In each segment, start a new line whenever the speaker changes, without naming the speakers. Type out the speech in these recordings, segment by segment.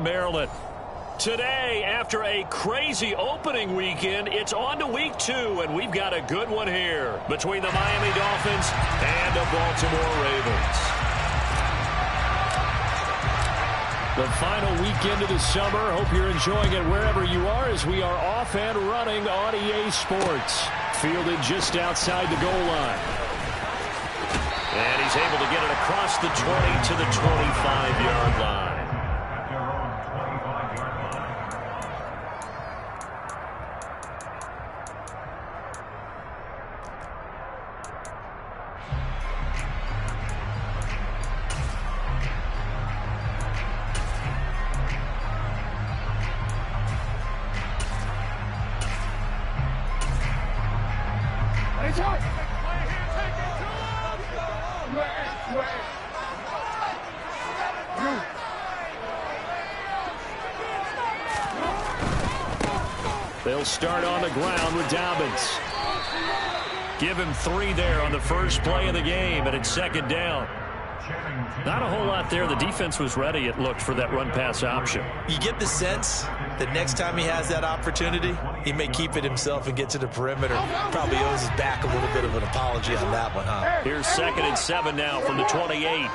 Maryland. Today, after a crazy opening weekend, it's on to week 2, and we've got a good one here between the Miami Dolphins and the Baltimore Ravens. The final weekend of the summer. Hope you're enjoying it wherever you are as we are off and running on EA Sports. Fielded just outside the goal line. And he's able to get it across the 20 to the 25-yard line. They'll start on the ground with Dobbins. Give him 3 there on the first play of the game, and it's second down. Not a whole lot there. The defense was ready, it looked, for that run-pass option.
You get the sense that next time he has that opportunity, he may keep it himself and get to the perimeter. Probably owes his back a little bit of an apology on that one, huh?
Here's 2nd and 7 now from the 28.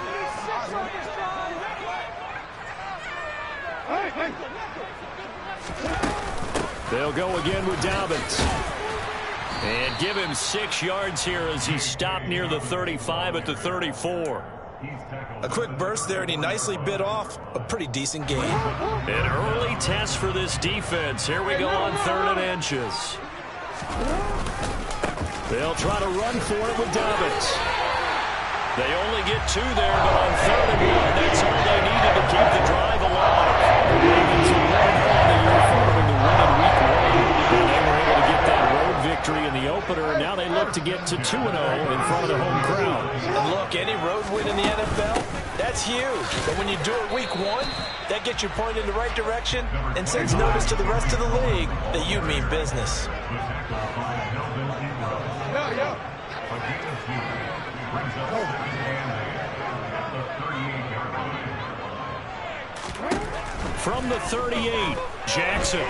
They'll go again with Dobbins. And give him 6 yards here as he stopped near the 35 at the 34.
A quick burst there, and he nicely bit off a pretty decent gain.
An early test for this defense. Here we go on 3rd and inches. They'll try to run for it with Dobbins. They only get 2 there, but on 3rd and 1, that's all they needed to keep the drive alive. The Ravens are 1-0 the year following the win in week 1. And they were able to get that road victory in the opener, and now they look to get to 2-0 in front of the home crowd.
And look, any road win in the NFL, that's huge. But when you do it week 1, that gets you pointed in the right direction and sends notice to the rest of the league that you mean business.
From the 38, Jackson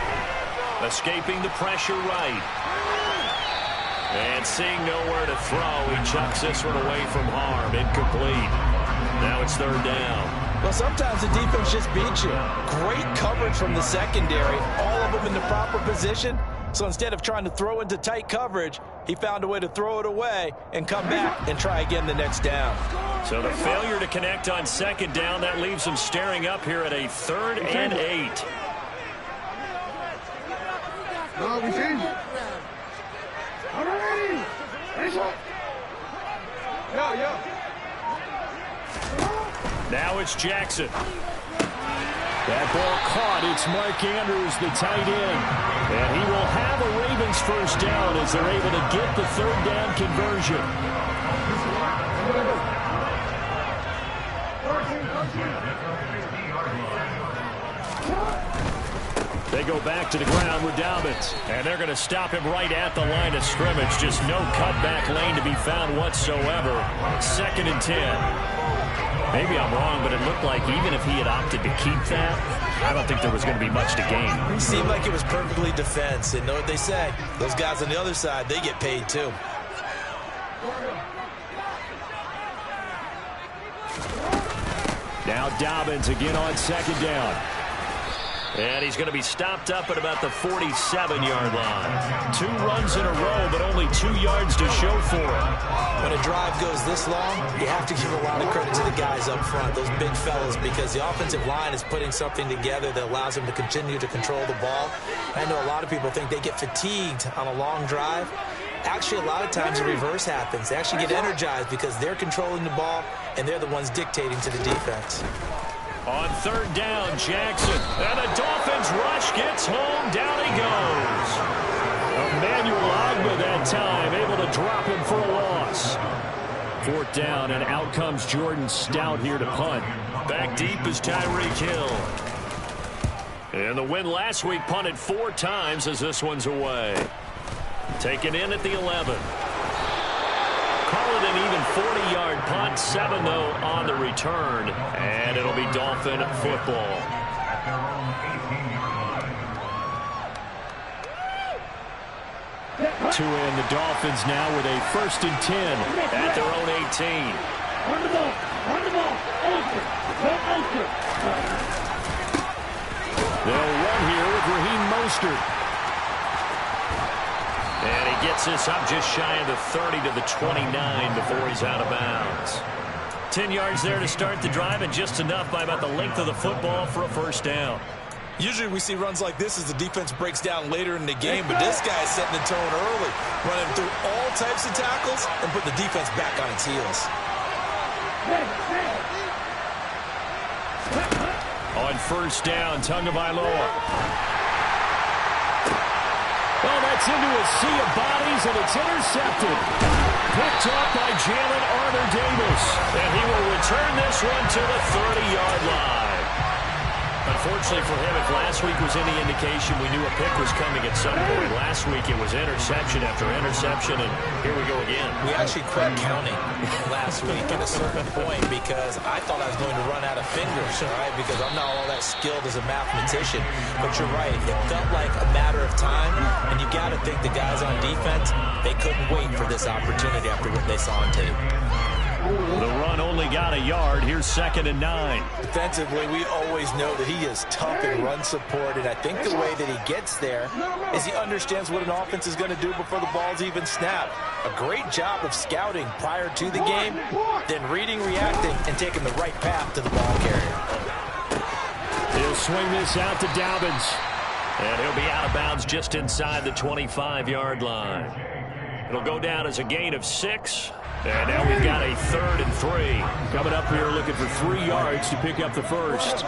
escaping the pressure right. And seeing nowhere to throw, he chucks this one away from harm. Incomplete. Now it's 3rd down.
Well, sometimes the defense just beats you. Great coverage from the secondary, all of them in the proper position. So instead of trying to throw into tight coverage, he found a way to throw it away and come back and try again the next down.
So the failure to connect on 2nd down, that leaves him staring up here at a 3rd and 8. Now it's Jackson. That ball caught. It's Mark Andrews, the tight end. And he will have a Ravens first down as they're able to get the 3rd down conversion. They go back to the ground with Dobbins. And they're going to stop him right at the line of scrimmage. Just no cutback lane to be found whatsoever. 2nd and 10. Maybe I'm wrong, but it looked like even if he had opted to keep that, I don't think there was going to be much to gain.
It seemed like it was perfectly defense. And know what they say? Those guys on the other side, they get paid too.
Now Dobbins again on 2nd down. And he's going to be stopped up at about the 47-yard line. 2 runs in a row, but only 2 yards to show for it.
When a drive goes this long, you have to give a lot of credit to the guys up front, those big fellas, because the offensive line is putting something together that allows them to continue to control the ball. I know a lot of people think they get fatigued on a long drive. Actually, a lot of times the reverse happens. They actually get energized because they're controlling the ball, and they're the ones dictating to the defense.
On 3rd down, Jackson. And the Dolphins rush gets home. Down he goes. Emmanuel Ogbah that time, able to drop him for a loss. 4th down, and out comes Jordan Stout here to punt. Back deep is Tyreek Hill. And the win last week punted 4 times as this one's away. Taken in at the 11. Call it an even 40-yard punt. 7, though, on the return. And it'll be Dolphin football. to end. The Dolphins now with a 1st and 10 at their own 18.
Run the ball. Run the ball. Anchor. Go anchor.
They'll run here with Raheem Mostert. And he gets this up just shy of the 30 to the 29 before he's out of bounds. 10 yards there to start the drive, and just enough by about the length of the football for a 1st down.
Usually we see runs like this as the defense breaks down later in the game, but this guy is setting the tone early, running through all types of tackles and putting the defense back on its heels.
On 1st down, Tagovailoa. Oh, that's into a sea of bodies, and it's intercepted. Picked off by Jalen Armour-Davis. And he will return this one to the 30-yard line. Unfortunately for him, if last week was any indication, we knew a pick was coming at some point. Last week it was interception after interception, and here we go again.
We actually quit counting last week at a certain point because I thought I was going to run out of fingers, all right, because I'm not all that skilled as a mathematician. But you're right, it felt like a matter of time, and you got to think the guys on defense, they couldn't wait for this opportunity after what they saw on tape.
The run only got a yard. Here's 2nd and 9.
Defensively, we always know that he is tough in run support, and I think the way that he gets there is he understands what an offense is going to do before the ball's even snapped. A great job of scouting prior to the game, then reading, reacting, and taking the right path to the ball carrier.
He'll swing this out to Dobbins, and he'll be out of bounds just inside the 25-yard line. It'll go down as a gain of 6. And now we've got a 3rd and 3. Coming up here looking for 3 yards to pick up the 1st.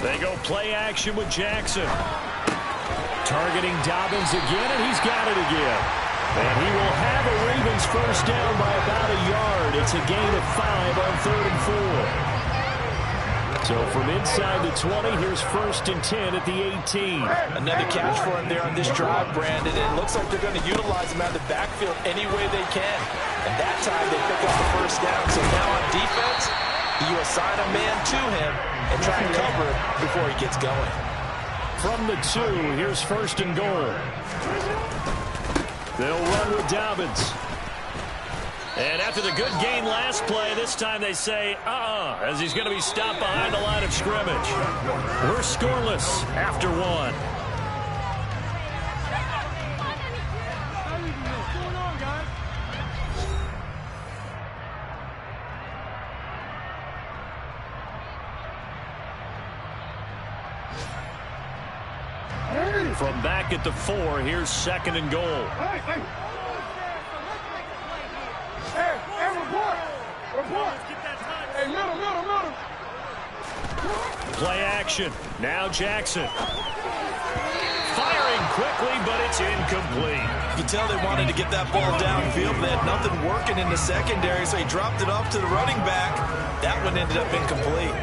They go play action with Jackson. Targeting Dobbins again, and he's got it again. And he will have a Ravens 1st down by about a yard. It's a gain of 5 on 3rd and 4. So from inside the 20, here's 1st and 10 at the 18.
Another catch for him there on this drive, Brandon. It looks like they're going to utilize him out of the backfield any way they can. And that time they pick up the 1st down. So now on defense, you assign a man to him and try and cover it before he gets going.
From the 2, here's 1st and goal. They'll run with Dobbins. And after the good gain last play, this time they say, as he's going to be stopped behind the line of scrimmage. We're scoreless after 1. From back at the 4, here's 2nd and goal. Play action. Now Jackson. Firing quickly, but it's incomplete.
You can tell they wanted to get that ball downfield, but they had nothing working in the secondary, so he dropped it off to the running back. That one ended up incomplete.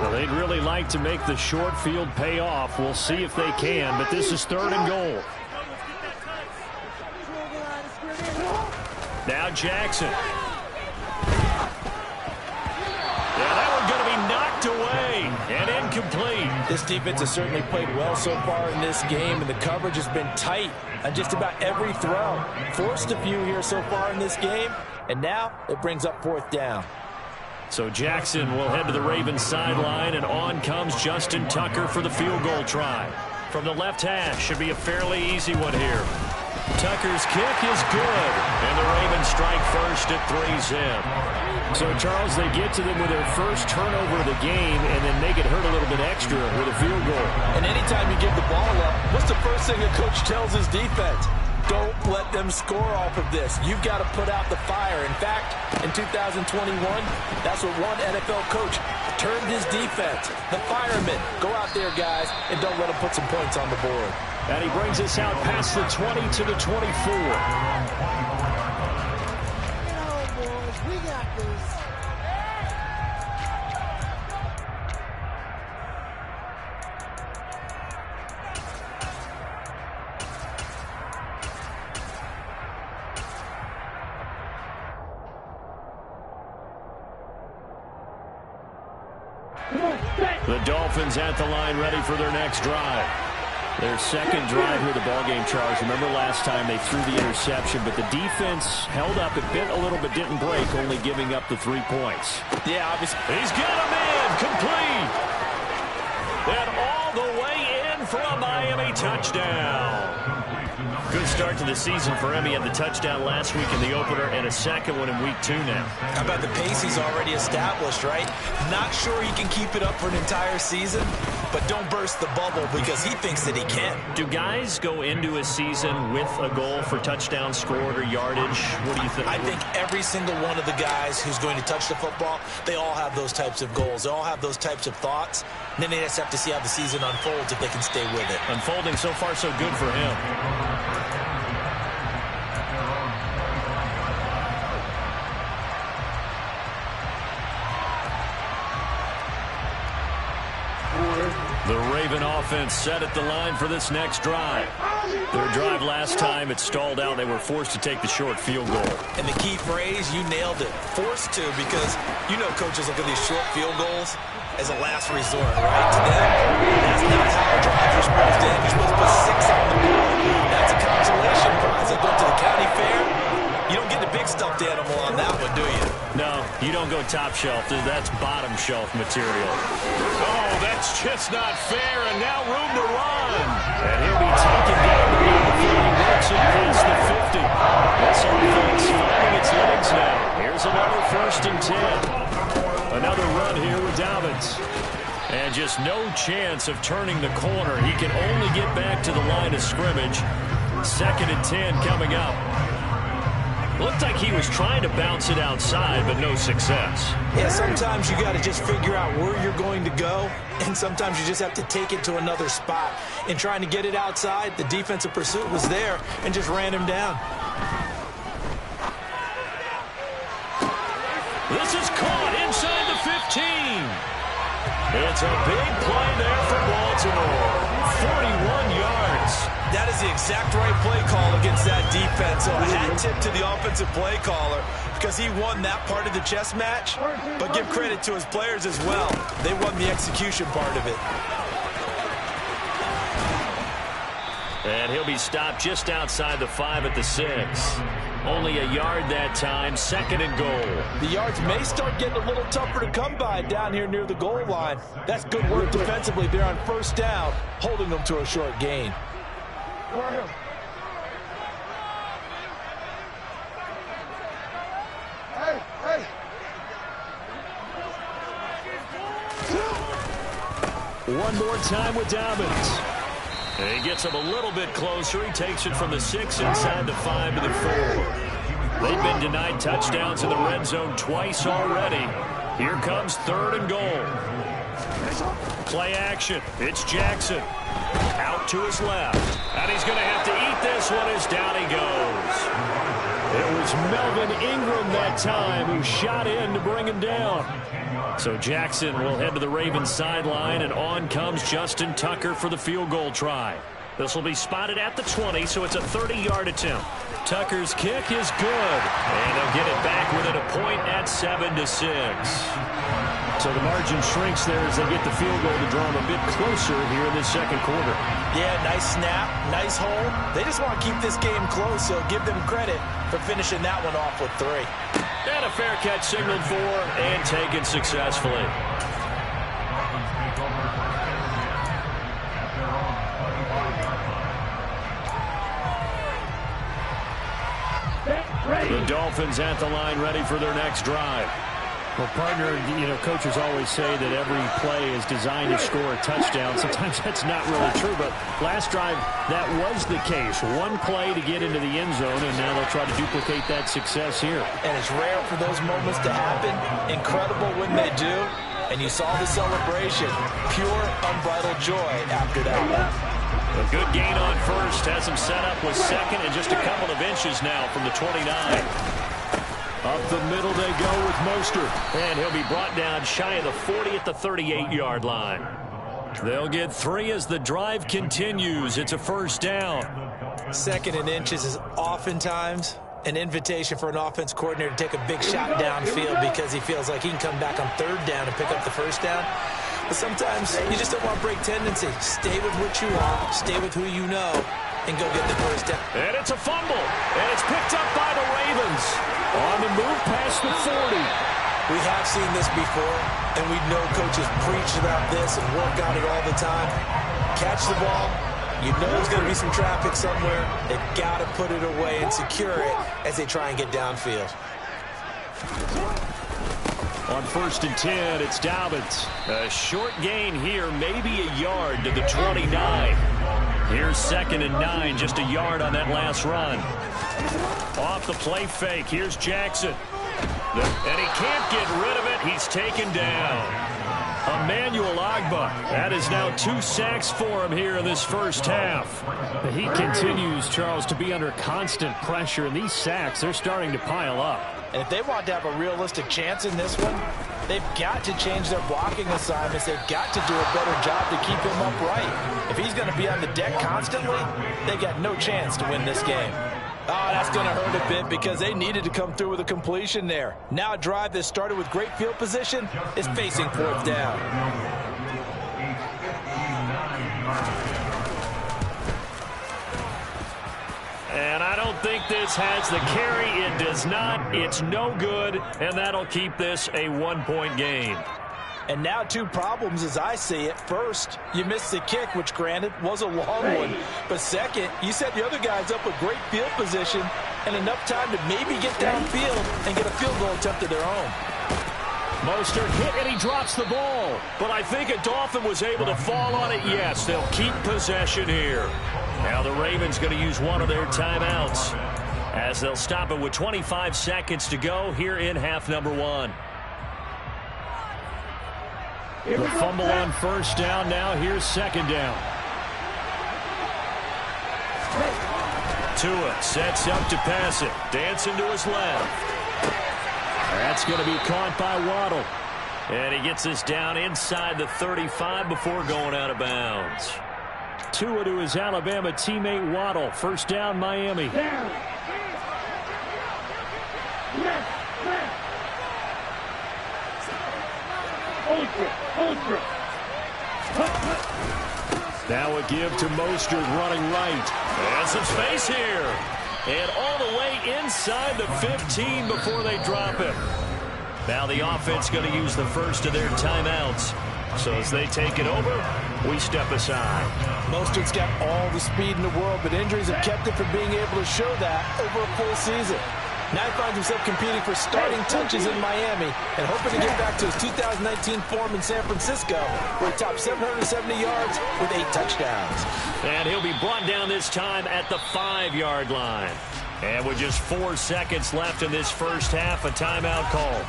Well, they'd really like to make the short field pay off. We'll see if they can, but this is 3rd and goal. Now Jackson. Yeah, that one's going to be knocked away and incomplete.
This defense has certainly played well so far in this game, and the coverage has been tight on just about every throw. Forced a few here so far in this game, and now it brings up 4th down.
So Jackson will head to the Ravens sideline, and on comes Justin Tucker for the field goal try. From the left hash, should be a fairly easy one here. Tucker's kick is good, and the Ravens strike first at 3-zip. So, Charles, they get to them with their first turnover of the game and then make it hurt a little bit extra with a field goal.
And anytime you give the ball up, what's the first thing a coach tells his defense? Don't let them score off of this. You've got to put out the fire. In fact, in 2021, that's what one NFL coach termed his defense. The firemen. Go out there, guys, and don't let them put some points on the board.
And he brings us out past the 20 to the 24. The Dolphins at the line ready for their next drive. Their second drive here of the ballgame, Charles. Remember last time they threw the interception, but the defense held up. It bit a little but didn't break, only giving up the 3 points.
Yeah, obviously.
He's got him in. Complete. And all the way in for a Miami touchdown. Good start to the season for him. He had the touchdown last week in the opener and a second one in week 2 now.
How about the pace he's already established, right? Not sure he can keep it up for an entire season, but don't burst the bubble because he thinks that he can.
Do guys go into a season with a goal for touchdown scored or yardage? What do you think?
I think every single one of the guys who's going to touch the football, they all have those types of goals. They all have those types of thoughts. And then they just have to see how the season unfolds if they can stay with it.
Unfolding so far so good for him. The Raven offense set at the line for this next drive. Their drive last time, it stalled out. They were forced to take the short field goal.
And the key phrase, you nailed it. Forced to, because you know coaches look at these short field goals as a last resort, right? To them, that's not how drives are supposed to end. You're supposed to put 6 on the board. That's a consolation prize. They go to the county fair. You don't get the big stuffed animal on that one, do you?
No, you don't go top shelf. That's bottom shelf material. Oh, that's just not fair, and now room to run. And he'll be taken down before he works it past the 50. This offense finding its legs now. Here's another 1st and 10. Another run here with Dobbins. And just no chance of turning the corner. He can only get back to the line of scrimmage. 2nd and 10 coming up. Looked like he was trying to bounce it outside, but no success.
Yeah, sometimes you got to just figure out where you're going to go, and sometimes you just have to take it to another spot. In trying to get it outside, the defensive pursuit was there and just ran him down.
This is caught inside the 15. It's a big play there for Baltimore. 41 yards.
That is the exact right play call against that defense. So a hat tip to the offensive play caller because he won that part of the chess match. But give credit to his players as well. They won the execution part of it.
And he'll be stopped just outside the 5 at the 6. Only a yard that time, 2nd and goal.
The yards may start getting a little tougher to come by down here near the goal line. That's good work defensively there on 1st down, holding them to a short gain.
One more time with Dobbins. And he gets him a little bit closer. He takes it from the 6 inside the 5 to the 4. They've been denied touchdowns in the red zone twice already. Here comes 3rd and goal. Play action. It's Jackson. Out to his left. And he's going to have to eat this one as down he goes. It was Melvin Ingram that time who shot in to bring him down. So Jackson will head to the Ravens sideline, and on comes Justin Tucker for the field goal try. This will be spotted at the 20, so it's a 30-yard attempt. Tucker's kick is good, and they'll get it back within a point at 7-6. So the margin shrinks there as they get the field goal to draw them a bit closer here in this 2nd quarter.
Yeah, nice snap, nice hold. They just want to keep this game close, so give them credit for finishing that one off with 3.
And a fair catch signaled for and taken successfully. The Dolphins at the line ready for their next drive. Well, partner, coaches always say that every play is designed to score a touchdown. Sometimes that's not really true, but last drive, that was the case. One play to get into the end zone, and now they'll try to duplicate that success here.
And it's rare for those moments to happen. Incredible when they do. And you saw the celebration. Pure, unbridled joy after that one.
A good gain on 1st. Has him set up with 2nd and just a couple of inches now from the 29. Up the middle they go with Mostert. And he'll be brought down shy of the 40 at the 38-yard line. They'll get 3 as the drive continues. It's a 1st down.
2nd and inches is oftentimes an invitation for an offense coordinator to take a big shot downfield because he feels like he can come back on 3rd down and pick up the 1st down. But sometimes you just don't want to break tendency. Stay with what you are, stay with who you know, and go get the first down.
And it's a fumble, and it's picked up by the Ravens. On the move past the 40.
We have seen this before, and we know coaches preach about this and work on it all the time. Catch the ball. You know there's going to be some traffic somewhere. They've got to put it away and secure it as they try and get downfield.
On 1st and 10, it's Dobbins. A short gain here, maybe a yard to the 29. Here's 2nd and 9, just a yard on that last run. Off the play fake, here's Jackson. And he can't get rid of it. He's taken down. Emmanuel Ogbah. That is now 2 sacks for him here in this first half.
He continues, Charles, to be under constant pressure, and these sacks, they're starting to pile up.
And if they want to have a realistic chance in this one, they've got to change their blocking assignments. They've got to do a better job to keep him upright. If he's going to be on the deck constantly, they got no chance to win this game. Oh, that's going to hurt a bit because they needed to come through with a completion there. Now a drive that started with great field position is facing 4th down.
And I don't think this has the carry. It does not. It's no good, and that'll keep this a 1-point game.
And now 2 problems as I see it. First, you missed the kick, which granted was a long one. But second, you set the other guys up with great field position and enough time to maybe get downfield and get a field goal attempt of their own.
Mostert hit and he drops the ball. But I think a Dolphin was able to fall on it. Yes, they'll keep possession here. Now the Ravens going to use one of their timeouts as they'll stop it with 25 seconds to go here in half number 1. The fumble on 1st down. Now here's 2nd down. Tua sets up to pass it. Dancing to his left. That's going to be caught by Waddle. And he gets this down inside the 35 before going out of bounds. Tua to his Alabama teammate Waddle. 1st down, Miami.
Down. Left.
Now a give to Mostert running right. And some space here. And all the way inside the 15 before they drop him. Now the offense going to use the first of their timeouts. So as they take it over, we step aside.
Mostert's got all the speed in the world, but injuries have kept him from being able to show that over a full season. Now he finds himself competing for starting touches in Miami and hoping to get back to his 2019 form in San Francisco, where he topped 770 yards with 8 touchdowns.
And he'll be brought down this time at the 5-yard line. And with just 4 seconds left in this first half, a timeout call.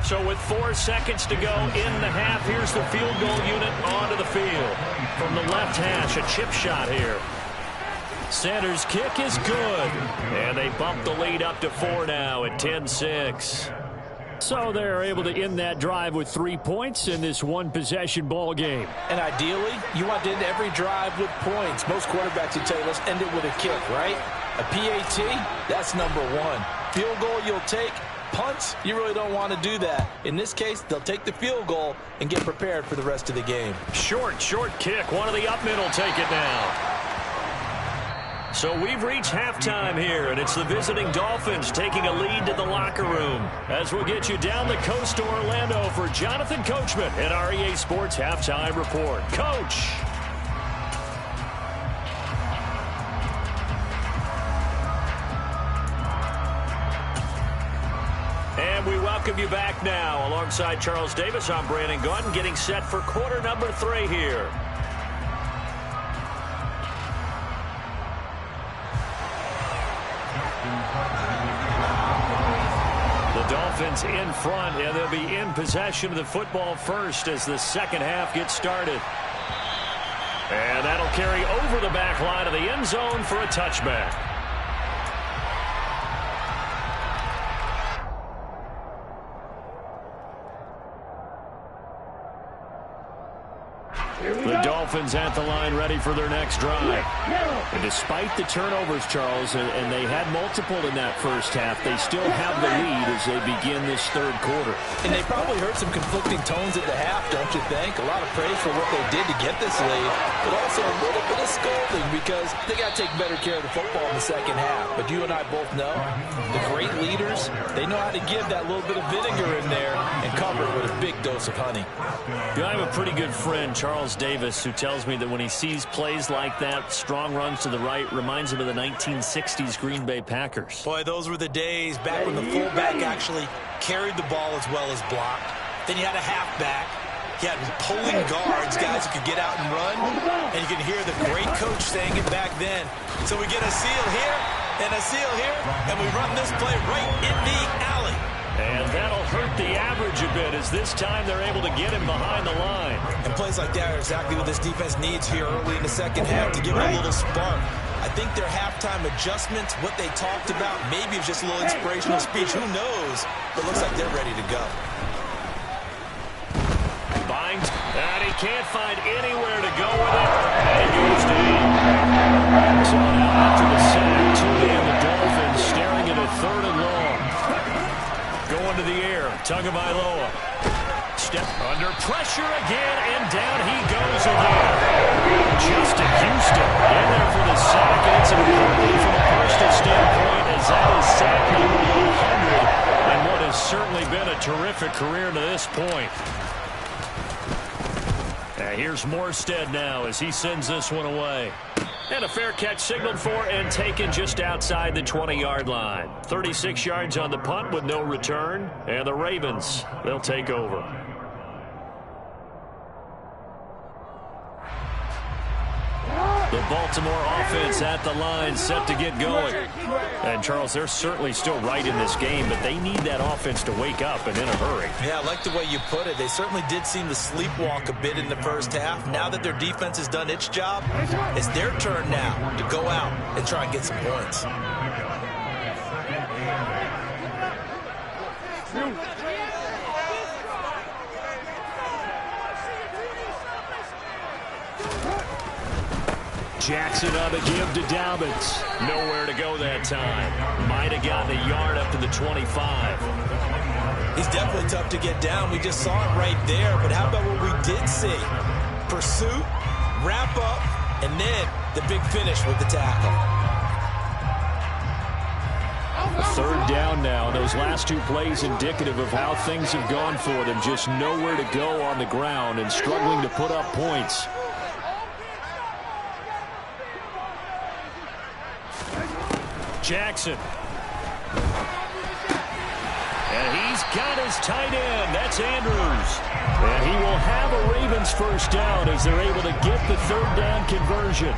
So with 4 seconds to go in the half, here's the field goal unit onto the field. From the left hash, a chip shot here. Sanders' kick is good. And they bump the lead up to 4 now at 10-6.
So they're able to end that drive with 3 points in this one-possession ball game.
And ideally, you want to end every drive with points. Most quarterbacks would tell you, let's end it with a kick, right? A PAT, that's number 1. Field goal you'll take. Punts, you really don't want to do that. In this case, they'll take the field goal and get prepared for the rest of the game.
Short kick. One of the up middle take it now. So we've reached halftime here, and it's the visiting Dolphins taking a lead to the locker room. As we'll get you down the coast to Orlando for Jonathan Coachman at our EA Sports Halftime Report. Coach! And we welcome you back now. Alongside Charles Davis, I'm Brandon Gaudin, getting set for quarter number 3 here. The Dolphins in front, and they'll be in possession of the football first as the second half gets started. And that'll carry over the back line of the end zone for a touchback. The Dolphins at the line ready for their next drive. And despite the turnovers, Charles, and they had multiple in that first half, they still have the lead as they begin this third quarter.
And they probably heard some conflicting tones at the half, don't you think? A lot of praise for what they did to get this lead, but also a little bit of scolding because they got to take better care of the football in the second half. But you and I both know the great leaders, they know how to give that little bit of vinegar in there and cover it with a big dose of honey.
I have a pretty good friend, Charles Davis, who tells me that when he sees plays like that, strong runs to the right, reminds him of the 1960s Green Bay Packers.
Boy, those were the days back when the fullback actually carried the ball as well as blocked. Then you had a halfback. You had pulling guards, guys who could get out and run. And you can hear the great coach saying it back then. So we get a seal here and a seal here, and we run this play right in the alley.
And that'll hurt the average a bit as this time they're able to get him behind the line.
And plays like that are exactly what this defense needs here early in the second half to give it a little spark. I think their halftime adjustments, what they talked about, maybe it's just a little inspirational speech. Who knows? But it looks like they're ready to go.
Binds, and he can't find anywhere to go with it. And he goes down. So now after the sack, Tuli and the Dolphins staring at a 3rd and long. Going to the air, Tagovailoa. Step under pressure again, and down he goes again. Justin Houston in there for the sack, and it's important from a personal standpoint as that is sack number 100, and what has certainly been a terrific career to this point. Here's Morstead now as he sends this one away. And a fair catch signaled for and taken just outside the 20-yard line. 36 yards on the punt with no return. And the Ravens, they'll take over. The Baltimore offense at the line, set to get going. And, Charles, they're certainly still right in this game, but they need that offense to wake up and in a hurry.
Yeah, I like the way you put it. They certainly did seem to sleepwalk a bit in the first half. Now that their defense has done its job, it's their turn now to go out and try and get some points.
Jackson on the give to Dobbins. Nowhere to go that time. Might have gotten a yard up to the 25.
He's definitely tough to get down. We just saw it right there. But how about what we did see? Pursuit, wrap up, and then the big finish with the tackle.
3rd down now. Those last 2 plays indicative of how things have gone for them. Just nowhere to go on the ground and struggling to put up points. Jackson. And he's got his tight end. That's Andrews. And he will have a Ravens first down as they're able to get the 3rd down conversion.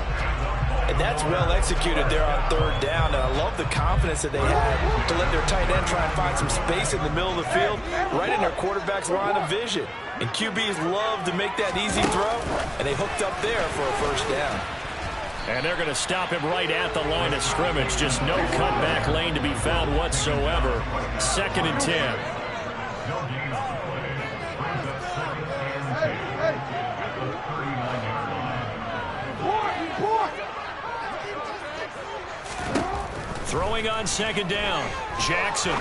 And that's well executed there on 3rd down. And I love the confidence that they had to let their tight end try and find some space in the middle of the field, right in their quarterback's line of vision. And QBs love to make that easy throw, and they hooked up there for a first down.
And they're going to stop him right at the line of scrimmage. Just no cutback lane to be found whatsoever. 2nd and 10. Throwing on 2nd down. Jackson.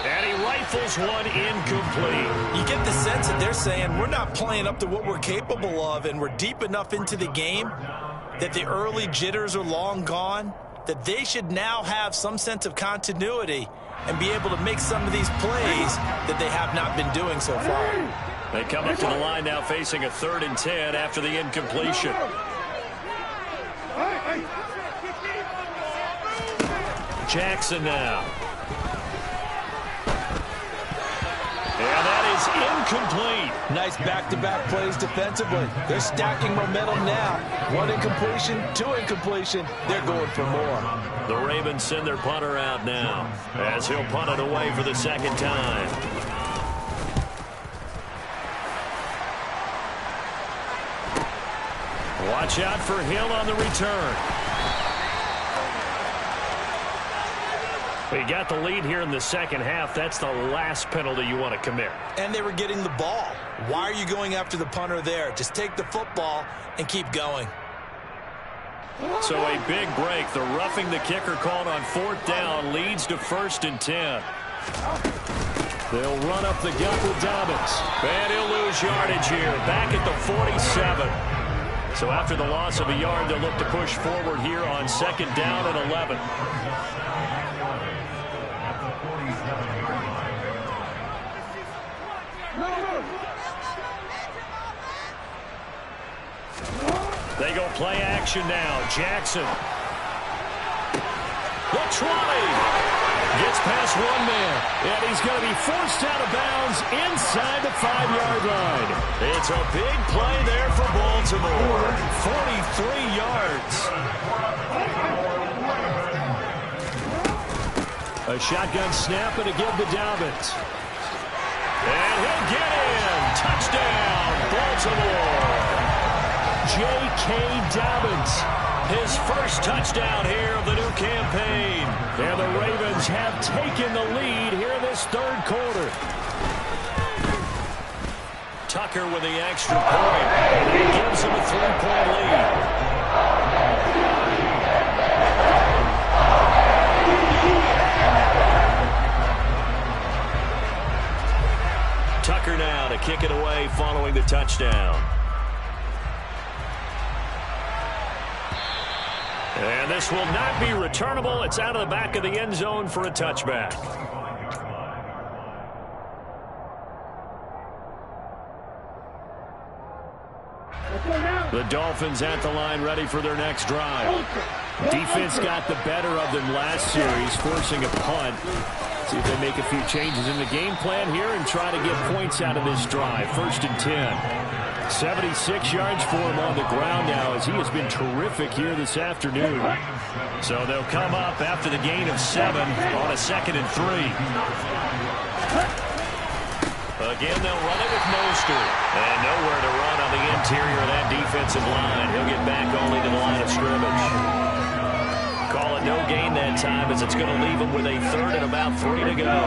And he rifles one incomplete.
You get the sense that they're saying we're not playing up to what we're capable of, and we're deep enough into the game that the early jitters are long gone, that they should now have some sense of continuity and be able to make some of these plays that they have not been doing so far.
They come up to the line now facing a 3rd and 10 after the incompletion. Jackson now. And that is incomplete.
Nice back-to-back plays defensively. They're stacking momentum now. 1 incompletion, 2 incompletion. They're going for more.
The Ravens send their punter out now as he'll punt it away for the 2nd time. Watch out for Hill on the return. We got the lead here in the second half. That's the last penalty you want to commit.
And they were getting the ball. Why are you going after the punter there? Just take the football and keep going.
So a big break. The roughing the kicker called on 4th down leads to 1st and 10. They'll run up the gut with Dobbins. And he'll lose yardage here. Back at the 47. So after the loss of a yard, they'll look to push forward here on 2nd down and 11. They go play action now. Jackson. The 20. Gets past one man. And he's going to be forced out of bounds inside the 5-yard line. It's a big play there for Baltimore. 43 yards. A shotgun snap and a give to Dobbins. And he'll get in. Touchdown, Baltimore. J.K. Dobbins, his first touchdown here of the new campaign. And the Ravens have taken the lead here in this 3rd quarter. Tucker with the extra point. And he gives him a 3-point lead. Tucker now to kick it away following the touchdown. And this will not be returnable. It's out of the back of the end zone for a touchback. The Dolphins at the line ready for their next drive. Defense got the better of them last series, forcing a punt. See if they make a few changes in the game plan here and try to get points out of this drive. 1st and 10. 76 yards for him on the ground now as he has been terrific here this afternoon. So they'll come up after the gain of 7 on a 2nd and 3. Again, they'll run it with Mostert. And nowhere to run on the interior of that defensive line. He'll get back only to the line of scrimmage. Call it no gain that time as it's going to leave him with a 3rd and about 3 to go.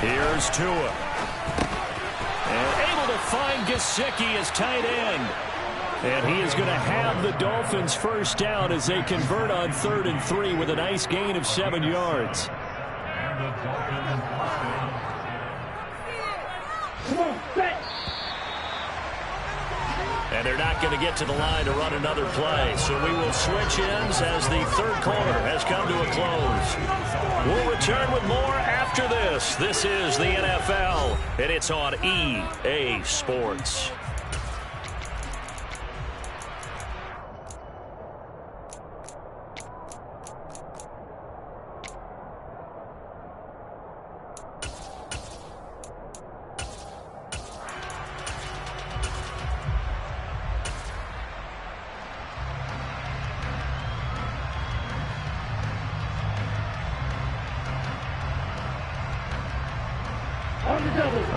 Here's Tua. And able to find Gesicki as tight end. And he is going to have the Dolphins first down as they convert on 3rd and 3 with a nice gain of 7 yards. And they're not going to get to the line to run another play. So we will switch ends as the 3rd quarter has come to a close. We'll return with more after this. This is the NFL, and it's on EA Sports.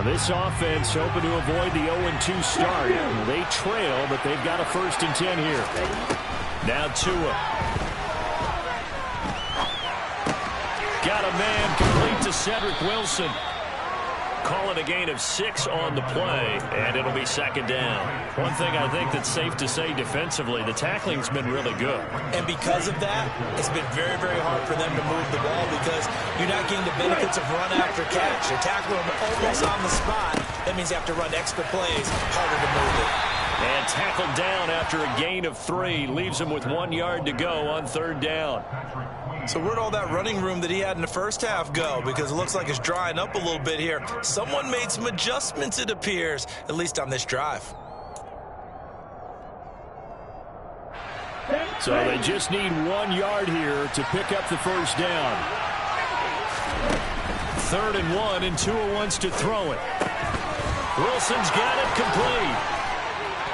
This offense hoping to avoid the 0-2 start. They trail, but they've got a 1st and 10 here. Now Tua. Got a man complete to Cedric Wilson. Call it a gain of 6 on the play, and it'll be 2nd down. One thing I think that's safe to say defensively, the tackling's been really good. And because of that, it's been very, very hard for them to move the ball because you're not getting the benefits of run after catch. You're tackling them almost on the spot. That means you have to run extra plays, harder to move it. And tackled down after a gain of 3. Leaves him with 1 yard to go on 3rd down. So where'd all that running room that he had in the first half go? Because it looks like it's drying up a little bit here. Someone made some adjustments, it appears, at least on this drive. So they just need 1 yard here to pick up the first down. 3rd and 1, and Tua wants to throw it. Wilson's got it complete.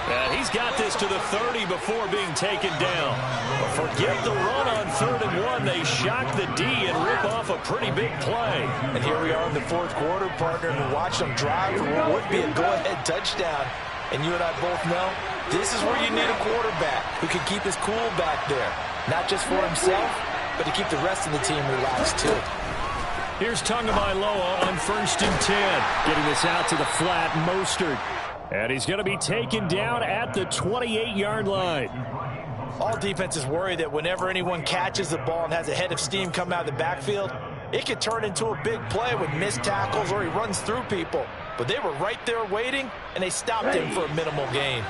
And he's got this to the 30 before being taken down. Forget the run on 3rd and 1. They shock the D and rip off a pretty big play. And here we are in the 4th quarter, partner, and watch them drive for what would be a go-ahead touchdown. And you and I both know
This is where you need a quarterback who can keep his cool back there. Not just for himself, but to keep the rest of the team relaxed too.
Here's Tagovailoa on 1st and 10. Getting this out to the flat, Mostert. And he's going to be taken down at the 28-yard line.
All defenses worry that whenever anyone catches the ball and has a head of steam come out of the backfield, it could turn into a big play with missed tackles or he runs through people. But they were right there waiting, and they stopped him for a minimal gain.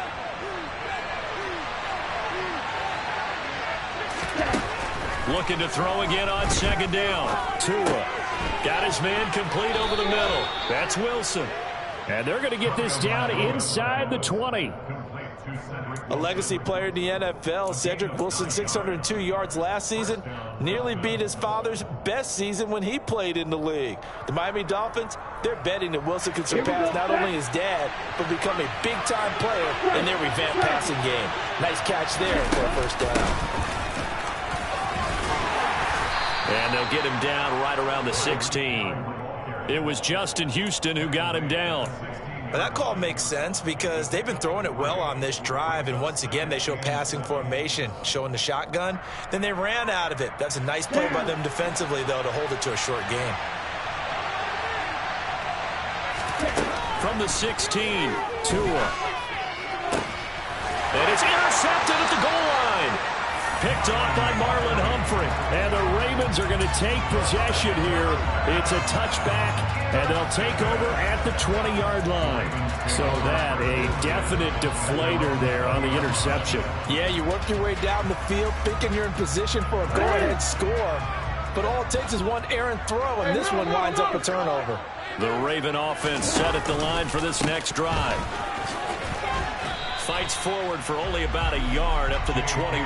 Looking to throw again on 2nd down. Tua got his man complete over the middle. That's Wilson.
And they're going to get this down inside the 20.
A legacy player in the NFL, Cedric Wilson, 602 yards last season, nearly beat his father's best season when he played in the league. The Miami Dolphins, they're betting that Wilson can surpass not only his dad, but become a big-time player in their revamped passing game. Nice catch there for a 1st down.
And they'll get him down right around the 16. It was Justin Houston who got him down.
Well, that call makes sense because they've been throwing it well on this drive, and once again they show passing formation, showing the shotgun. Then they ran out of it. That's a nice play by them defensively, though, to hold it to a short game.
From the 16, Tua. And it's intercepted at the goal line. Picked off by Marlon Humphrey.
And the Ravens are going to take possession here. It's a touchback, and they'll take over at the 20-yard line. So that, a definite deflator there on the interception.
Yeah, you work your way down the field thinking you're in position for a go-ahead score. But all it takes is one errant throw, and this one winds up a turnover.
The Raven offense set at the line for this next drive. Fights forward for only about a yard up to the 21.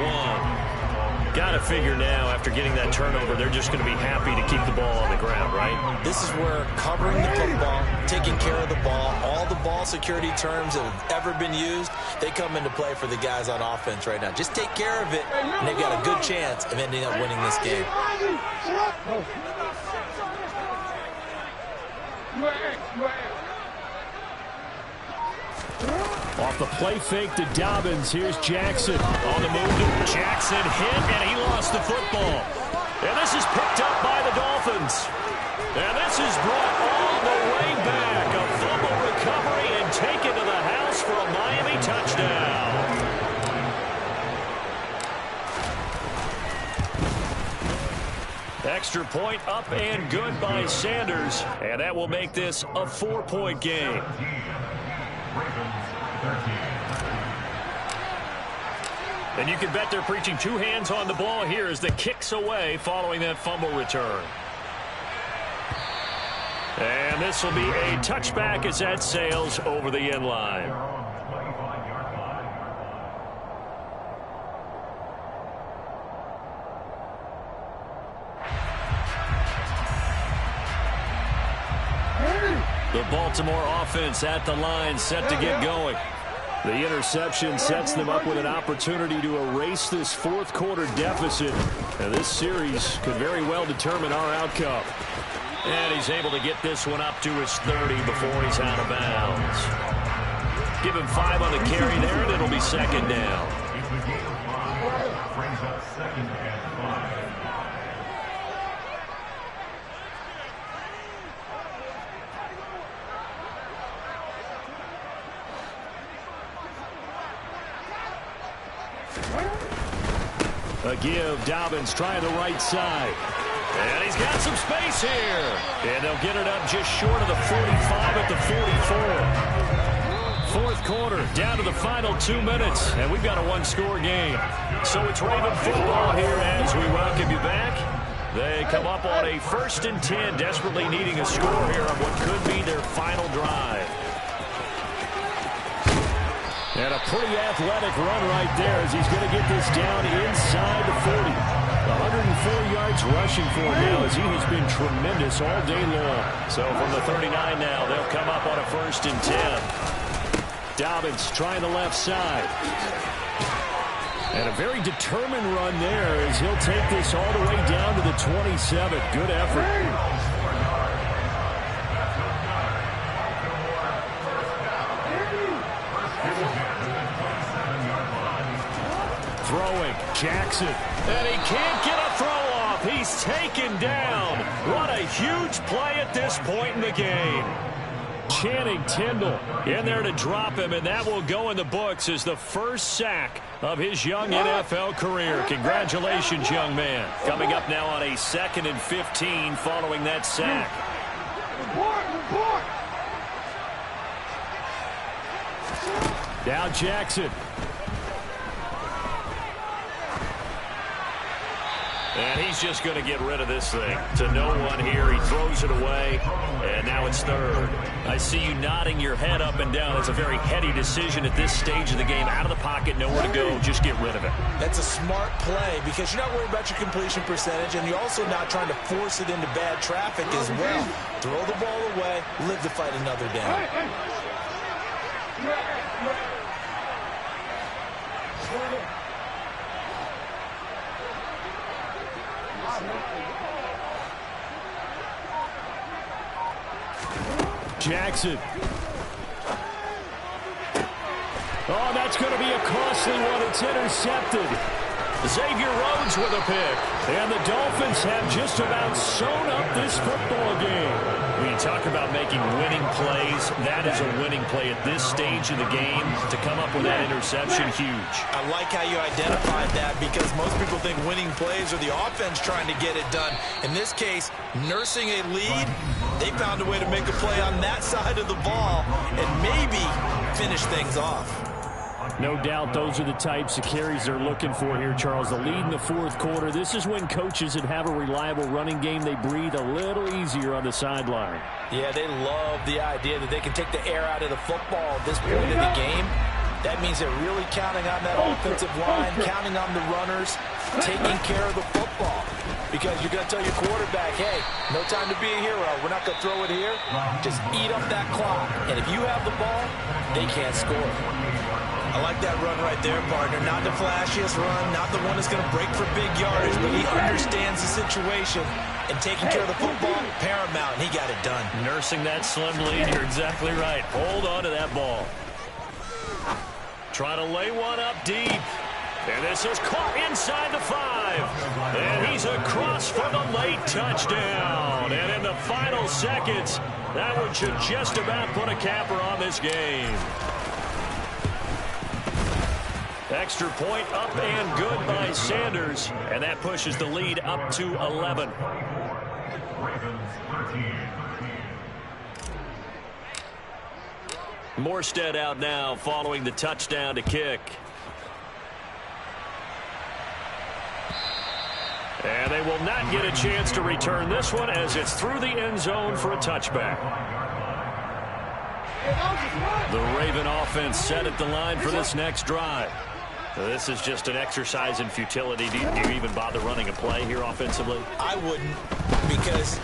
Got to figure now, after getting that turnover, they're just going to be happy to keep the ball on the ground, right?
This is where covering the football, taking care of the ball, all the ball security terms that have ever been used, they come into play for the guys on offense right now. Just take care of it, and they've got a good chance of ending up winning this game.
Off the play fake to Dobbins. Here's Jackson.
On the move to Jackson, hit, and he lost the football. And this is picked up by the Dolphins. And this is brought all the way back. A fumble recovery and taken to the house for a Miami touchdown. Extra point up and good by Sanders. And that will make this a 4-point game. And you can bet they're preaching two hands on the ball here as the kicks away following that fumble return. And this will be a touchback as that sails over the end line. The Baltimore offense at the line, set to get going. The interception sets them up with an opportunity to erase this 4th quarter deficit. And this series could very well determine our outcome. And he's able to get this one up to his 30 before he's out of bounds. Give him 5 on the carry there, and it'll be 2nd down. A give, Dobbins trying the right side. And he's got some space here. And they'll get it up just short of the 45 at the 44. 4th quarter, down to the final 2 minutes. And we've got a 1-score game. So it's Raven football here as we welcome you back. They come up on a 1st and 10, desperately needing a score here on what could be their final drive. And a pretty athletic run right there as he's going to get this down inside the 40. 104 yards rushing for him now as he has been tremendous all day long. So from the 39 now, they'll come up on a 1st and 10. Dobbins trying the left side. And a very determined run there as he'll take this all the way down to the 27. Good effort. throwing. Jackson. And he can't get a throw off. He's taken down. What a huge play at this point in the game. Channing Tindall in there to drop him, and that will go in the books as the first sack of his young NFL career. Congratulations, young man. Coming up now on a 2nd and 15 following that sack. Now Jackson. And he's just going to get rid of this thing. To no one here. He throws it away. And now it's 3rd. I see you nodding your head up and down. That's a very heady decision at this stage of the game. Out of the pocket, nowhere to go. Just get rid of it.
That's a smart play because you're not worried about your completion percentage, and you're also not trying to force it into bad traffic as well. Throw the ball away. Live to fight another down.
Jackson. Oh, that's going to be a costly one. It's intercepted. Xavier Rhodes with a pick. And the Dolphins have just about sewn up this football game. When you talk about making winning plays, that is a winning play at this stage of the game. To come up with that interception, huge.
I like how you identified that because most people think winning plays are the offense trying to get it done. In this case, nursing a lead, they found a way to make a play on that side of the ball and maybe finish things off.
No doubt those are the types of carries they're looking for here, Charles. The lead in the 4th quarter. This is when coaches that have a reliable running game, they breathe a little easier on the sideline.
Yeah, they love the idea that they can take the air out of the football at this point in the game. That means they're really counting on that offensive line, counting on the runners, taking care of the football. Because you're going to tell your quarterback, hey, no time to be a hero. We're not going to throw it here. Just eat up that clock. And if you have the ball, they can't score.
I like that run right there, partner. Not the flashiest run, not the one that's going to break for big yardage, but he understands the situation, and taking care of the football, paramount, and he got it done.
Nursing that slim lead, you're exactly right. Hold on to that ball. Trying to lay one up deep. And this is caught inside the 5. And he's across for the late touchdown. And in the final seconds, that one should just about put a capper on this game. Extra point up and good by Sanders. And that pushes the lead up to 11. Morstead out now following the touchdown to kick. And they will not get a chance to return this one as it's through the end zone for a touchback. The Raven offense set at the line for this next drive. This is just an exercise in futility. Do you even bother running a play here offensively?
I wouldn't, because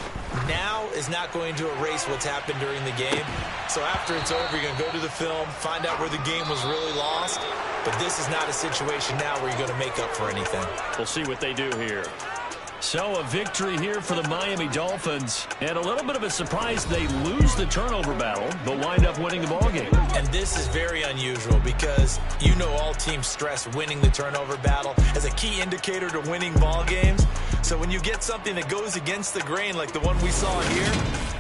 now is not going to erase what's happened during the game. So after it's over, you're going to go to the film, find out where the game was really lost. But this is not a situation now where you're going to make up for anything.
We'll see what they do here. So a victory here for the Miami Dolphins. And a little bit of a surprise, they lose the turnover battle, but wind up winning the ballgame.
And this is very unusual because you know all teams stress winning the turnover battle as a key indicator to winning ball games. So when you get something that goes against the grain like the one we saw here,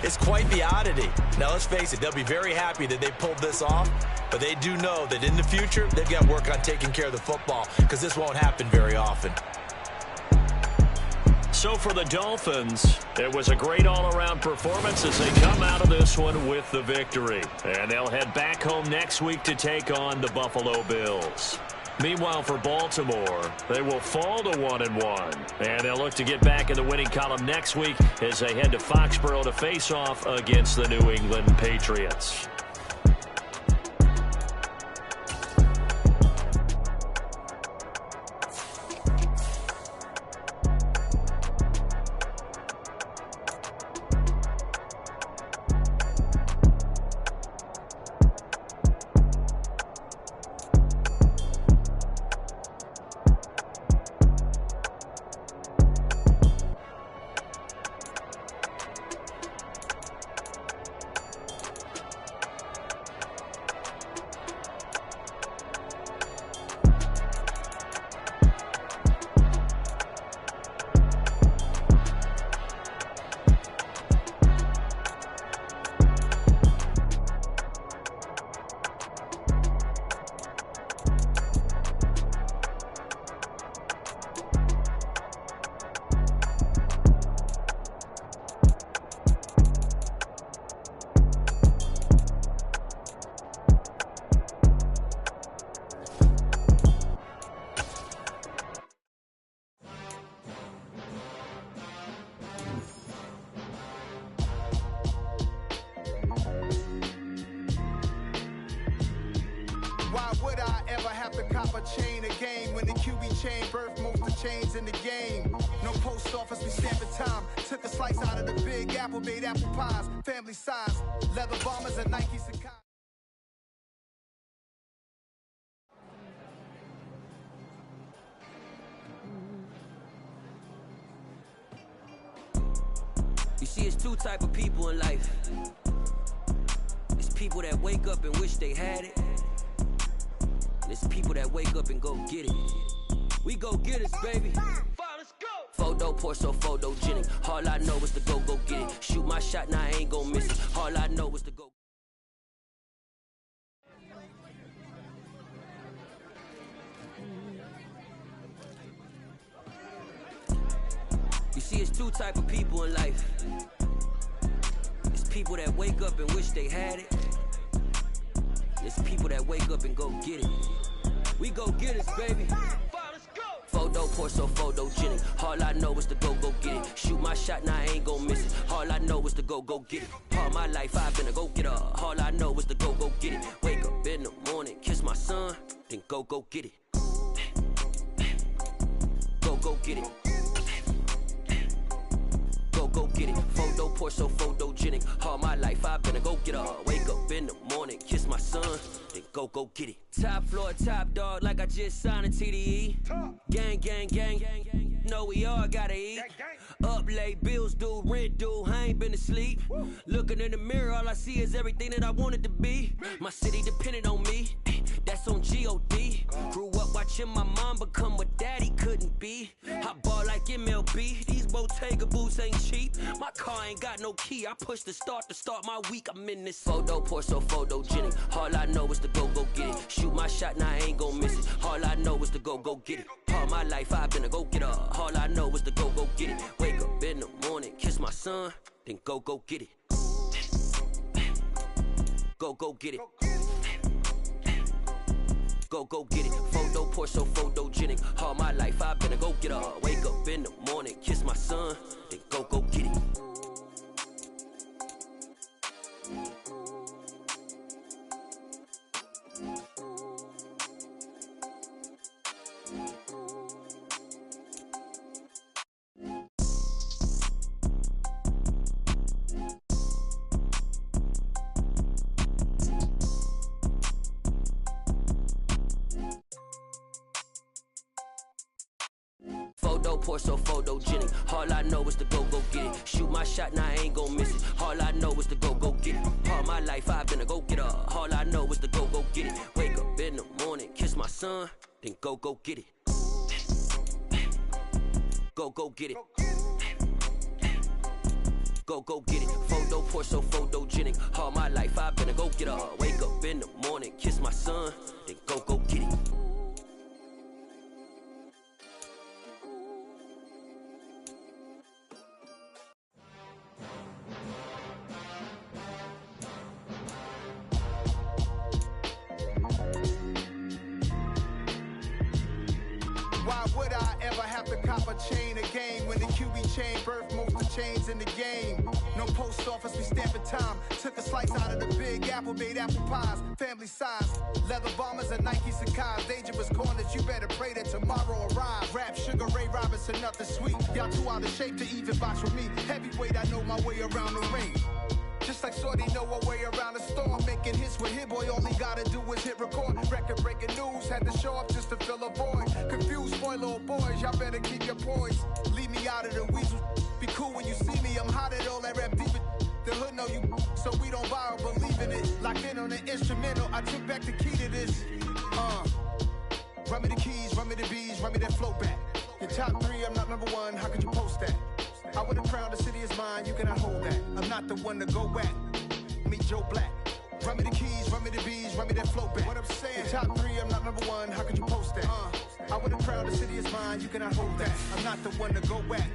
it's quite the oddity. Now let's face it, they'll be very happy that they pulled this off, but they do know that in the future, they've got to work on taking care of the football because this won't happen very often.
So for the Dolphins, it was a great all-around performance as they come out of this one with the victory. And they'll head back home next week to take on the Buffalo Bills. Meanwhile, for Baltimore, they will fall to 1-1. And they'll look to get back in the winning column next week as they head to Foxborough to face off against the New England Patriots.
copper chain a game. When the QB chain birthed most of chains in the game. No post office, we stamping time. Took a slice out of the big apple, made apple pies. Family size, leather bombers and Nike Sakai.
You see, it's two type of people in life. It's people that wake up and wish they had it. And it's people that wake up and go get it. We go get it, baby. Let's go. Photo pour so photogenic. All I know is to go get it. Shoot my shot, now I ain't gon' miss it. All I know is to go. You see, it's two type of people in life. It's people that wake up and wish they had it. It's people that wake up and go get it. We go get it, baby. Photo pour so photogenic. All I know is to go get it. Shoot my shot, now I ain't gon' miss it. All I know is to go get it. All my life I've been a go-getter. All I know is to go get it. Wake up in the morning, kiss my son, then go get it. Go get it. Go get it. Photo pour so photogenic. All my life I've been a go-getter. Wake up in the morning, kiss my son, then go get it. Top floor, top dog, like I just signed a TDE. Gang. Know we all gotta eat. Up late, bills due, rent due, I ain't been asleep. Looking in the mirror, all I see is everything that I wanted to be. My city depended on me, that's on G.O.D. Grew up watching my mom become what daddy couldn't be. I ball like MLB, these Bottega boots ain't cheap. My car ain't got no key, I push the start to start my week. I'm in this photo pour so photogenic. All I know is to go get it. Shoot my shot, now I ain't gon' miss it. All I know is to go get it. All my life I've been a go-getter. All I know is to go get it. Wake up in the morning, kiss my son, then go get it. Go get it. Go get it. Photo pour so photogenic. All my life I've been a go-getter. Wake up in the morning, kiss my son, then go get it. Photo pour so photogenic. All I know is to go get it. Shoot my shot, now I ain't gon' miss it. All I know is to go get it. All my life I've been a go-getter. All I know is to go get it. Wake up in the morning, kiss my son, then go get it. Go get it. Go get it. Photo pour so photogenic. All my life I've been a go-getter. Wake up in the morning, kiss my son, then go get it.
Why would I ever have to cop a chain a game when the QB chain birthed most of chains in the game? No post office, we stamping time. Took a slice out of the big apple, made apple pies. Family size, leather bombers and Nike Sakai. Dangerous corners, you better pray that tomorrow arrives. Rap, Sugar Ray Robinson, nothing sweet. Y'all too out of shape to even box with me. Heavyweight, I know my way around the ring. Just like Shorty know her way around the storm. Making hits with Hit Boy, all he gotta do is hit record. Record breaking news, had to show up just to fill a void. Confused boy, little boys, y'all better keep your poise. Leave me out of the weasel. Be cool when you see me, I'm hot at all that rap deep. The hood know you, so we don't borrow, believe in it. Locked in on the instrumental, I took back the key to this. Run me the keys, run me the bees, run me that flow back. Your top three, I'm not number one, how could you post that? I would have crowned the city is mine, you cannot hold that. I'm not the one to go back. Meet Joe Black. Run me the keys, run me the bees, run me that flow back. What I'm saying, your top three, I'm not number one, how could you post that? I would have crowned the city is mine, you cannot hold that. I'm not the one to go back.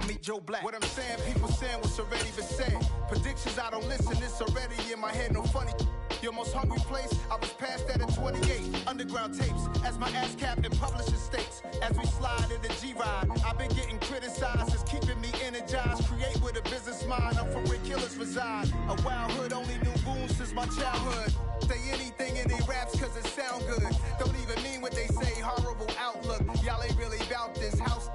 Meet Joe Black. What I'm saying, people saying what's already been said. Predictions, I don't listen, it's already in my head, no funny. Your most hungry place, I was past that at 28. Underground tapes, as my ass cap and publishing states. As we slide in the G-Ride, I've been getting criticized, it's keeping me energized. Create with a business mind, I'm from where killers reside. A wild hood, only knew goons since my childhood. Say anything in they raps cause it sound good. Don't even mean what they say. ain't really about this house.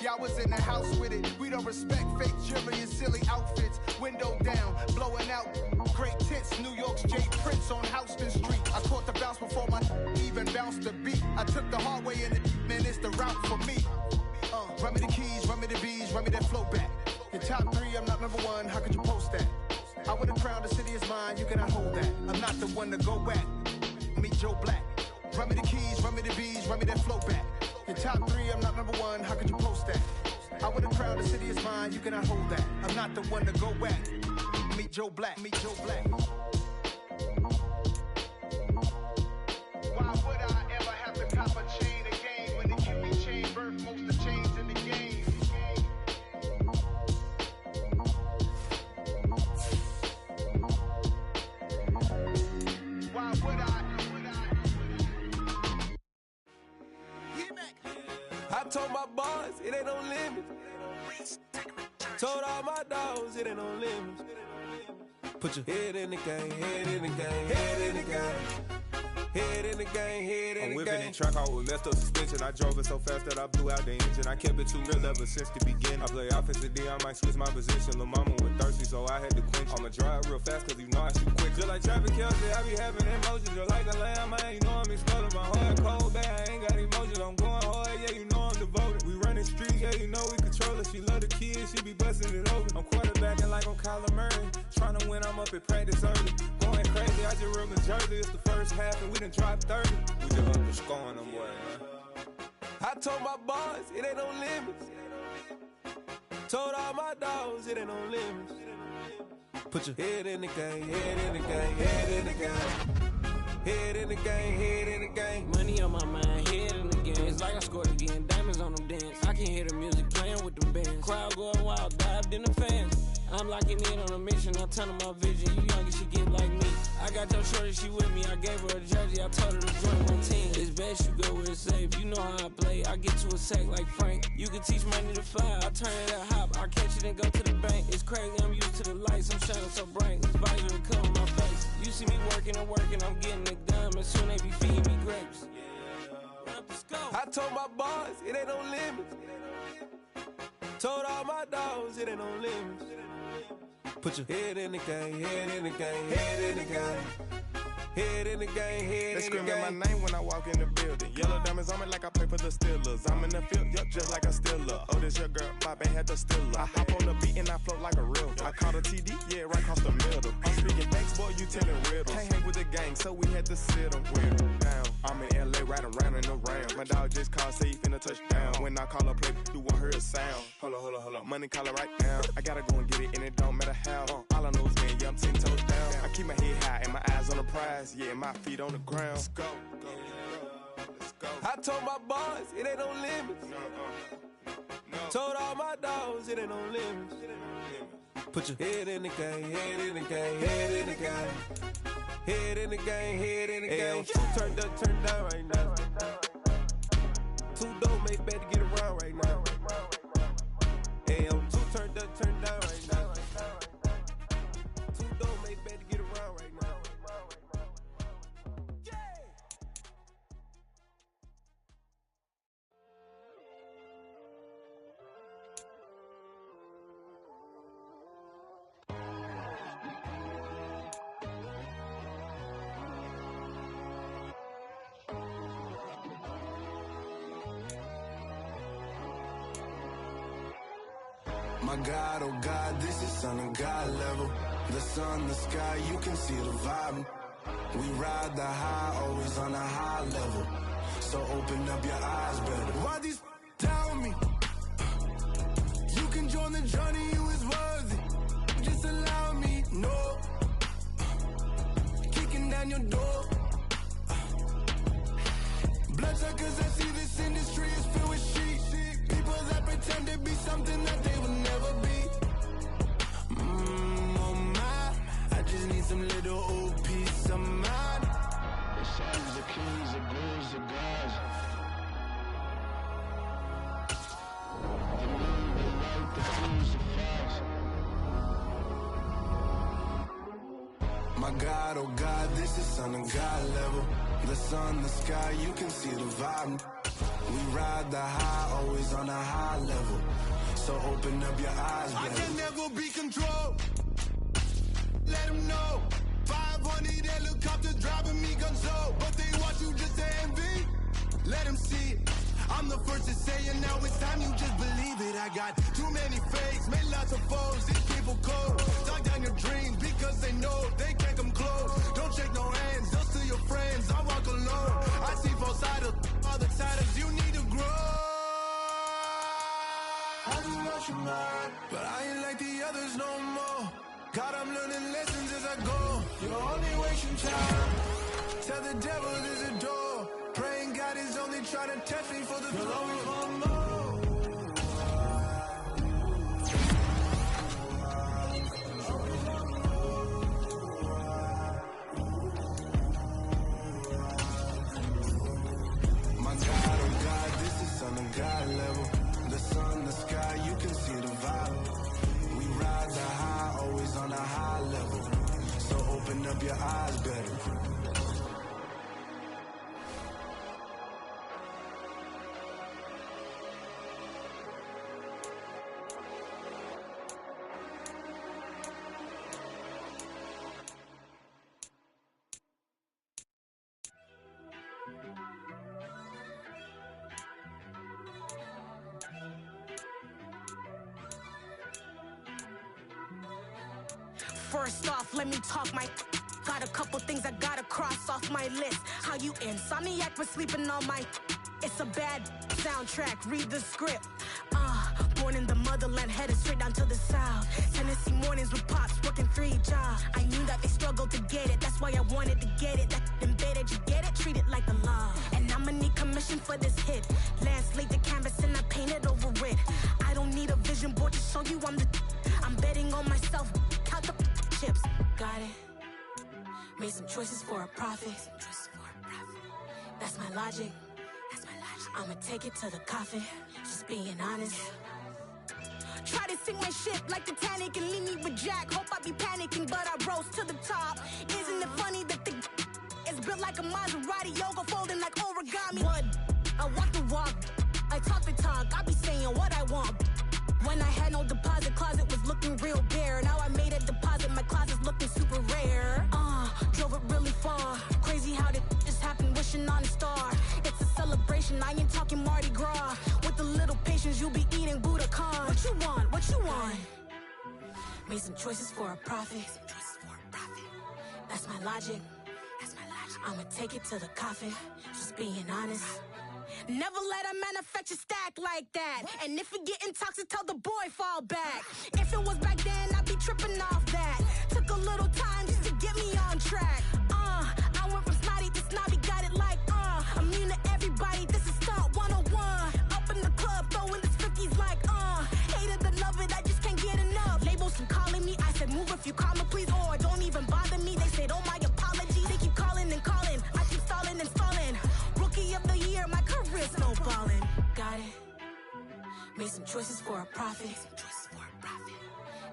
Y'all was in the house with it. We don't respect fake jewelry and silly outfits. Window down, blowing out great tits. New York's J. Prince on Houston Street. I caught the bounce before my even bounced the beat. I took the hard way in it, man, it's the route for me. Run me the keys, run me the bees, run me that flow back. In top 3, I'm not number 1, how could you post that? I would have crowned the city is mine, you cannot hold that. I'm not the one to go back. Meet Joe Black. Run me the keys, run me the bees, run me that flow back. In top 3, I'm not number 1, how could you post that? I would have crowned the city is mine, you cannot hold that. I'm not the one to go back. Meet Joe Black, meet Joe Black. Why would I ever have to cop a chain again when the QB chain birthed most of the chains in the game? Why would I?
I told my boys it ain't no limits. Told all my dogs it ain't no limits. Put your head in the game, head in the game, head in the game. Head in the game, head in the game.
I'm whipping in track out with messed up suspension. I drove it so fast that I blew out the engine. I kept it too real ever since the beginning. I play offensive D, I might switch my position. Lil' mama was thirsty, so I had to quench. I'ma drive real fast, cause you know I shoot quick. Just like traffic Kelsey, I be having emotions. Just like a lamb, man, you know I'm exploding. My heart cold, bad, I ain't got emotions. I'm going hard, yeah, you know I'm devoted. We running streets, yeah, you know we control it. She love the kids, she be busting it over. I'm quarterbacking like I'm Kyler Murray. Trying to win, I'm up at practice early. Going crazy, I just real the jersey. It's the first half, and we done dropped 30. We just underscoring them, boy, man.
I told my boys it ain't no limits. Told all my dogs it ain't no limits. Put your head in the game, head in the game, head in the game. Head in the game, head in the game.
Money on my mind, head in the game. It's like I scored again, diamonds on them dance. I can hear the music playing with them bands. Crowd going wild, dived in the fans. I'm locking in on a mission, I'm turning my vision. You young and she get like me. I got your shorty, she with me. I gave her a jersey, I told her to join my team. It's best you go where it's safe. You know how I play. I get to a sack like Frank. You can teach money to fly. I turn it at hop. I catch it and go to the bank. It's crazy, I'm used to the lights. I'm shining so bright. This visor to cover my face. You see me working and working, I'm getting it done. And soon they be feeding me grapes.
I told my boys it ain't no limits. Told all my dogs it ain't no limits. Put your head in the game, head in the game, head in the game. Head in the game, head in the game.
They screaming my name when I walk in the building. Yellow diamonds on me like I play for the Steelers. I'm in the field, yup, just like a Steeler. Oh, this your girl, my band had the Steeler. I hop on the beat and I float like a real. I caught a TD, yeah, right across the middle. I'm speaking thanks, boy, you telling riddles. Can't hang with the gang, so we had to sit them down. I'm in LA, riding around in the round. My dog just called, say he finna touchdown. When I call a play, you won't hear a sound. Hold up, money call it right now. I gotta go and get it, and it don't matter how. All I know is man, yeah, I'm 10 toes down. I keep my head high and my eyes on the prize. Yeah, my feet on the ground. Let's go.
I told my boys it ain't no limits. Told all my dogs it ain't no limits. Put your head in the game, head in the game, head in the game. Head in the game, head in the game. Two turned up, turned down right now. Two dope make better get around right now. Hey, two turned up, turned down right now. Two dope make better get around right now.
My God, oh God, this is son of God level. The sun, the sky, you can see the vibe. We ride the high, always on a high level. So open up your eyes better. Why these tell me? You can join the journey, you is worthy. Just allow me, no. Kicking down your door. Bloodsuckers, I see this industry is filled with sheep. People that pretend to be something that they will never be. Oh my, I just need some little old peace of mind. The sons, the kings, the ghouls, the gods. The moon, the light, the fools, the facts. My God, oh God, this is son of God level. The sun, the sky, you can see the vibe. We ride the high, always on a high level. So open up your eyes, baby.
I can never be controlled. Let them know. 500 helicopters driving me gonzo. But they watch you just to envy. Let them see it. I'm the first to say it, now it's time you just believe it. I got too many fakes, made lots of foes. These people cold. Dog down your dreams because they know they can't come close. Don't shake no hands, just to your friends. I walk alone. I see both sides of other sides. You need to grow.
I just lost your mind, but I ain't like the others no more. God, I'm learning lessons as I go. You're only wasting time. Tell the devil there's a door. Praying God is only trying to test me for the glory for more. My God, oh God, this is on a God level. The sun, the sky, you can see the vibe. We ride the high, always on a high level. So open up your eyes, baby.
First off, let me talk my. Got a couple things I gotta cross off my list. How you insomniac for sleeping on my. It's a bad soundtrack, read the script. Born in the motherland, headed straight down to the south. Tennessee mornings with pops, working 3 jobs. I knew that they struggled to get it, that's why I wanted to get it. That embedded, you get it, treat it like the law. And I'ma need commission for this hit. Lance laid the canvas and I painted over it. I don't need a vision board to show you I'm betting on myself, count the chips. Got it. Made some choices for a profit. That's my logic. I'ma take it to the coffin, just being honest. Try to sink my ship like Titanic and leave me with Jack. Hope I be panicking, but I rose to the top. Isn't it funny that the is built like a Maserati, yoga folding like origami? What? I walk the walk, I talk the talk, I be saying what I want. When I had no deposit, closet was looking real bare. Now I made a deposit, my closet's looking super rare. Drove it really far. Crazy how did just happen, wishing on a star. It's a celebration, I ain't talking Mardi Gras. With a little patience, you'll be eating Budokan. What you want? What you want? Made some choices for a profit. That's my logic. I'ma take it to the coffin, just being honest. Never let a manufacture stack like that. And if it getting toxic, tell the boy fall back. If it was back then, I'd be tripping off that. Took a little time just to get me on track. I went from snotty to snobby, got it like immune to everybody, this is stunt 101. Up in the club, throwing the cookies like hate it or love it, I just can't get enough. Labels keep calling me, I said move if you call me please, or don't even bother me. They said oh my apologies, they keep calling and calling. I keep stalling and stalling. Rookie of the year, my career snowballing. Got it. Made some choices for a profit.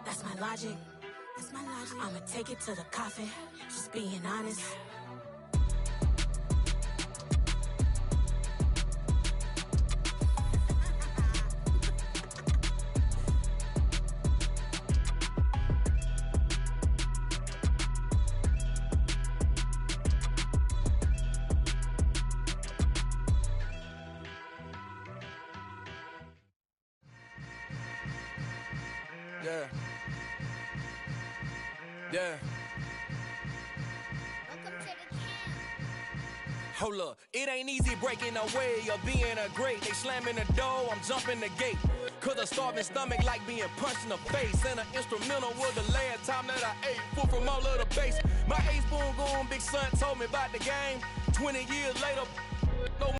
That's my logic. I'ma take it to the coffin, just being honest.
Yeah. Hold up, it ain't easy breaking away or being a great. They slamming the door, I'm jumping the gate. Cause a starving stomach like being punched in the face. And an instrumental was the last time that I ate. Full from all of the bass. My ace boom goon, big son told me about the game. 20 years later,